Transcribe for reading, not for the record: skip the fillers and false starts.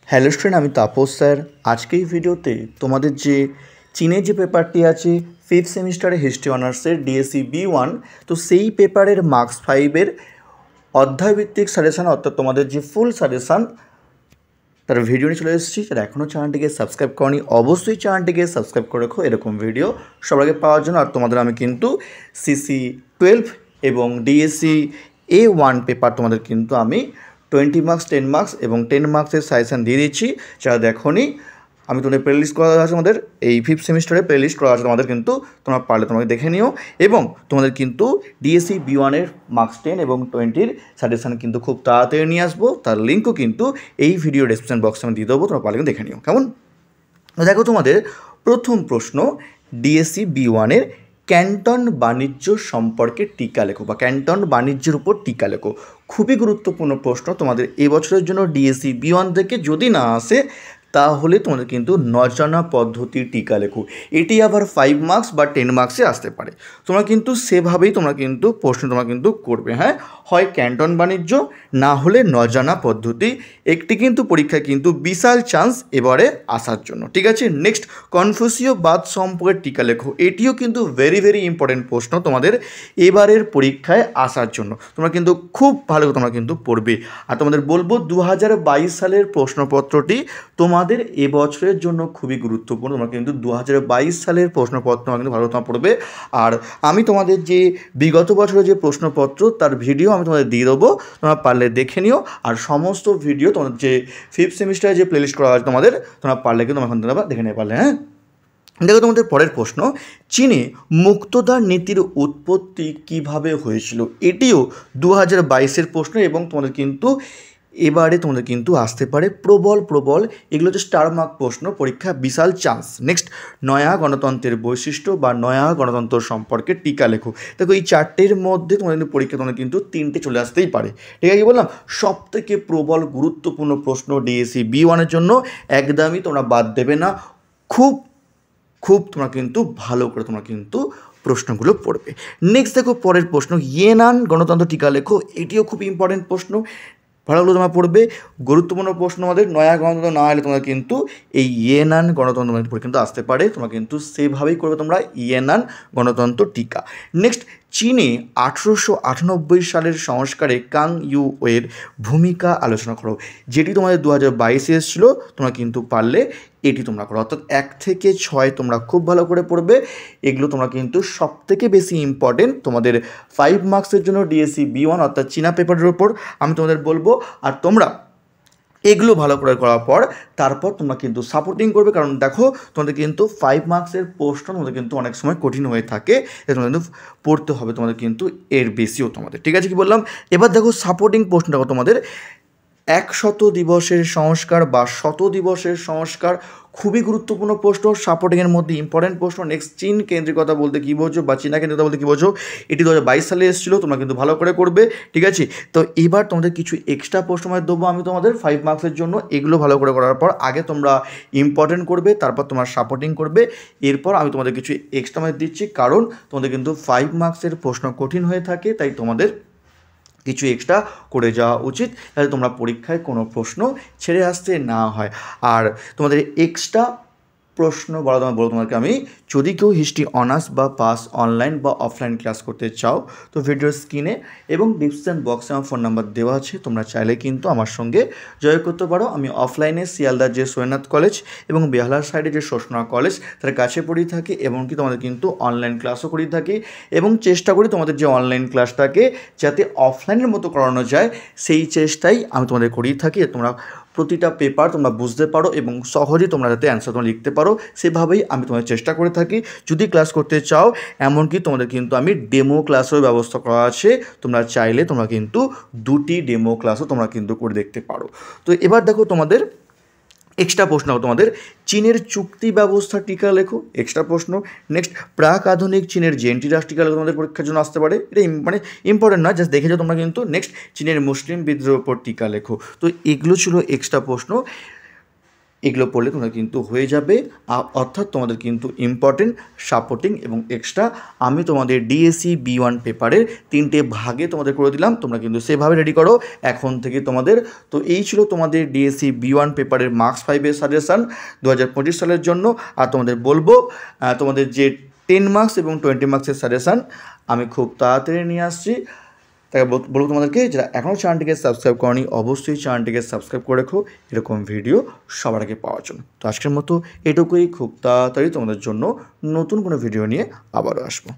Hello student, আমি Tapas sir. আজকে এই ভিডিওতে তোমাদের যে চীনের যে পেপারটি আছে ফিফথ সেমিস্টারে হিস্ট্রি অনার্সের ডিএসসি B1, তো সেই পেপারের মার্কস 5-এর অধ্যায়ভিত্তিক সাজেশান, অর্থাৎ তোমাদের যে ফুল সাজেশান, তার ভিডিও নিয়ে চলে এসেছি। যারা এখনও চ্যানেলটিকে সাবস্ক্রাইব করনি অবশ্যই চ্যানেলটিকে সাবস্ক্রাইব করে রাখো এরকম ভিডিও সবার আগে পাওয়ার জন্য। আর তোমাদের আমি কিন্তু CC12 এবং ডিএসসি A1 পেপার তোমাদের কিন্তু আমি 20 মার্কস, 10 মার্কস এবং 10 মার্কসের সাজেশান দিয়ে দিচ্ছি। যারা দেখোনি, আমি তোমাদের প্লেলিস্ট করা আছে, আমাদের এই ফিফথ সেমিস্টারে প্লেলিস্ট করা আছে তোমাদের, কিন্তু তোমরা পারলে তোমাকে দেখে নিও। এবং তোমাদের কিন্তু ডিএসসি B1-এর মার্কস 10 এবং 20-র সাজেশান কিন্তু খুব তাড়াতাড়ি নিয়ে আসবো। তার লিঙ্কও কিন্তু এই ভিডিও ডেসক্রিপশন বক্সে আমি দিয়ে দেবো, তোমরা পারলে দেখে নিও। কেমন? দেখো, তোমাদের প্রথম প্রশ্ন, ডিএসসি B1-এর ক্যান্টন বাণিজ্য সম্পর্কে টিকা লেখো বা ক্যান্টন বাণিজ্যের উপর টিকা লেখো। খুবই গুরুত্বপূর্ণ প্রশ্ন তোমাদের এবছরের জন্য। ডিএসসি B1 থেকে যদি না আসে তাহলে তোমাদের কিন্তু নজানা পদ্ধতির টিকা লেখো। এটি আবার 5 মার্কস বা 10 মার্কসে আসতে পারে। তোমরা কিন্তু সেভাবেই তোমরা কিন্তু প্রশ্ন তোমরা কিন্তু করবে। হ্যাঁ, হয় ক্যান্টন বাণিজ্য, না হলে নজানা পদ্ধতি। একটি কিন্তু পরীক্ষায় কিন্তু বিশাল চান্স এবারে আসার জন্য। ঠিক আছে, নেক্সট, কনফুসীয় বাদ সম্পর্কে টিকা লেখো। এটিও কিন্তু ভেরি ভেরি ইম্পর্টেন্ট প্রশ্ন তোমাদের এবারের পরীক্ষায় আসার জন্য। তোমরা কিন্তু খুব ভালো তোমরা কিন্তু পড়বে। আর তোমাদের বলবো 2022 সালের প্রশ্নপত্রটি তোমাদের এবছরের জন্য খুবই গুরুত্বপূর্ণ। তোমরা কিন্তু 2022 সালের প্রশ্নপত্র কিন্তু ভালো তোমরা পড়বে। আর আমি তোমাদের যে বিগত বছরের যে প্রশ্নপত্র তার ভিডিও আমি তোমাদের দিয়ে দেবো, তোমরা পারলে দেখে নিও। আর সমস্ত ভিডিও তোমাদের যে ফিফথ সেমিস্টারে যে প্লেলিস্ট করা আছে তোমাদের, তোমরা পারলে কিন্তু তোমরা এখন দেখে নিতে পারলে। হ্যাঁ, দেখো, তোমাদের পরের প্রশ্ন, চীনে মুক্তদার নীতির উৎপত্তি কিভাবে হয়েছিল? এটিও 2022-এর প্রশ্ন এবং তোমাদের কিন্তু এবারে তোমাদের কিন্তু আসতে পারে প্রবল। এগুলো হচ্ছে স্টার মার্ক প্রশ্ন, পরীক্ষা বিশাল চান্স। নেক্সট, নয়া গণতন্ত্রের বৈশিষ্ট্য বা নয়া গণতন্ত্র সম্পর্কে টিকা লেখো। দেখো, এই চারটের মধ্যে তোমাদের কিন্তু পরীক্ষা তোমাদের কিন্তু 3টে চলে আসতেই পারে। ঠিক আছে, বললাম সবথেকে প্রবল গুরুত্বপূর্ণ প্রশ্ন ডিএসসি B1-এর জন্য, একদমই তোমরা বাদ দেবে না। খুব তোমরা কিন্তু ভালো করে তোমরা কিন্তু প্রশ্নগুলো পড়বে। নেক্সট দেখো, পরের প্রশ্ন, ইয়েনান গণতন্ত্র টিকা লেখো। এটিও খুব ইম্পর্টেন্ট প্রশ্ন, ভালোগুলো তোমরা পড়বে। গুরুত্বপূর্ণ প্রশ্ন আমাদের, নয়া গণতন্ত্র না এলে তোমরা কিন্তু এই ইয়েনান গণতন্ত্র কিন্তু আসতে পারে। তোমরা কিন্তু সেভাবেই করবে তোমরা ইয়েনান গণতন্ত্র টিকা। নেক্সট, চীনে 1898 সালের সংস্কারে কাং ইউয়ের ভূমিকা আলোচনা করো। যেটি তোমাদের 2022-এ এসেছিলো। তোমরা কিন্তু পারলে এটি তোমরা করো, অর্থাৎ 1 থেকে 6 তোমরা খুব ভালো করে পড়বে। এগুলো তোমরা কিন্তু সবথেকে বেশি ইম্পর্টেন্ট তোমাদের 5 মার্কসের জন্য ডিএসসি B1, অর্থাৎ চীনা পেপারের ওপর আমি তোমাদের বলবো। আর তোমরা এগুলো ভালো করে করার পর তারপর তোমরা কিন্তু সাপোর্টিং করবে, কারণ দেখো তোমাদের কিন্তু 5 মার্কসের প্রশ্ন তোমাদের কিন্তু অনেক সময় কঠিন হয়ে থাকে, তোমাদের কিন্তু পড়তে হবে তোমাদের কিন্তু এর বেশিও তোমাদের। ঠিক আছে, কি বললাম? এবার দেখো সাপোর্টিং প্রশ্ন, দেখো তোমাদের 100 দিবসের সংস্কার বা 100 দিবসের সংস্কার খুবই গুরুত্বপূর্ণ প্রশ্ন, সাপোর্টিংয়ের মধ্যে ইম্পর্টেন্ট প্রশ্ন। নেক্সট, চীন কেন্দ্রিকতা বলতে কী বোঝো বা চীনা কেন্দ্রিকতা বলতে কী বোঝো? এটি 2022 সালে এসেছিলো, তোমরা কিন্তু ভালো করে করবে। ঠিক আছে, তো এবার তোমাদের কিছু এক্সট্রা প্রশ্ন দেবো আমি তোমাদের 5 মার্কসের জন্য। এগুলো ভালো করে করার পর আগে তোমরা ইম্পর্টেন্ট করবে, তারপর তোমরা সাপোর্টিং করবে। এরপর আমি তোমাদের কিছু এক্সট্রা দিচ্ছি, কারণ তোমাদের কিন্তু 5 মার্কসের প্রশ্ন কঠিন হয়ে থাকে, তাই তোমাদের কিছু এক্সট্রা করে যাওয়া উচিত, যাতে তোমরা পরীক্ষায় কোনো প্রশ্ন ছেড়ে আসতে না হয়। আর তোমাদের এক্সট্রা প্রশ্ন বলো তোমাকে আমি, যদি কেউ হিস্ট্রি অনার্স বা পাস অনলাইন বা অফলাইন ক্লাস করতে চাও, তো ভিডিওর স্ক্রিনে এবং ডিসক্রিপশন বক্সে আমার ফোন নাম্বার দেওয়া আছে, তোমরা চাইলে কিন্তু আমার সঙ্গে জয় করতে পারো। আমি অফলাইনে শিয়ালদার যে সোয়েনাথ কলেজ এবং বেহালার সাইডে যে শোষণা কলেজ তার কাছে পড়িয়ে থাকি, এবং কি তোমাদের কিন্তু অনলাইন ক্লাসও করিয়ে থাকি, এবং চেষ্টা করি তোমাদের যে অনলাইন ক্লাসটাকে যাতে অফলাইনের মতো করানো যায়, সেই চেষ্টাই আমি তোমাদের করিয়ে থাকি। তোমরা প্রতিটা পেপার তোমরা বুঝতে পারো এবং সহজেই তোমরা যাতে অ্যান্সার তোমরা লিখতে পারো, সেভাবেই আমি তোমাদের চেষ্টা করে থাকি। যদি ক্লাস করতে চাও, এমনকি তোমাদের কিন্তু আমি ডেমো ক্লাসের ব্যবস্থা করা আছে, তোমরা চাইলে তোমরা কিন্তু 2টি ডেমো ক্লাসও তোমরা কিন্তু করে দেখতে পারো। তো এবার দেখো, তোমাদের এক্সট্রা প্রশ্ন তোমাদের, চীনের চুক্তি ব্যবস্থা টিকা লেখো, এক্সট্রা প্রশ্ন। নেক্সট, প্রাক আধুনিক চীনের জেনটি রাষ্ট্র টিকা লেখো, তোমাদের পরীক্ষার জন্য আসতে পারে। এটা মানে ইম্পর্টেন্ট না, জাস্ট দেখে যাও তোমরা কিন্তু। নেক্সট, চীনের মুসলিম বিদ্রোহের উপর টিকা লেখো। তো এগুলো ছিল এক্সট্রা প্রশ্ন। এগুলো পড়লে তোমরা কিন্তু হয়ে যাবে। অর্থাৎ তোমাদের কিন্তু ইম্পর্টেন্ট, সাপোর্টিং এবং এক্সট্রা আমি তোমাদের ডিএসসি B1 পেপারের 3টে ভাগে তোমাদের করে দিলাম। তোমরা কিন্তু সেভাবে রেডি করো এখন থেকে তোমাদের। তো এই ছিল তোমাদের ডিএসসি B1 পেপারের মার্কস 5-এর সাজেশান 2025 সালের জন্য। আর তোমাদের বলবো তোমাদের যে 10 মার্কস এবং 20 মার্কসের সাজেশান আমি খুব তাড়াতাড়ি নিয়ে আসছি। তাই বলবো তোমাদেরকে, যারা এখনও চ্যানেলটিকে সাবস্ক্রাইব করনি অবশ্যই চ্যানেলটিকে সাবস্ক্রাইব করে রাখো এরকম ভিডিও সবার আগে পাওয়ার জন্য। তো আজকের মতো এটুকুই, খুব তাড়াতাড়ি তোমাদের জন্য নতুন কোনো ভিডিও নিয়ে আবারও আসবো।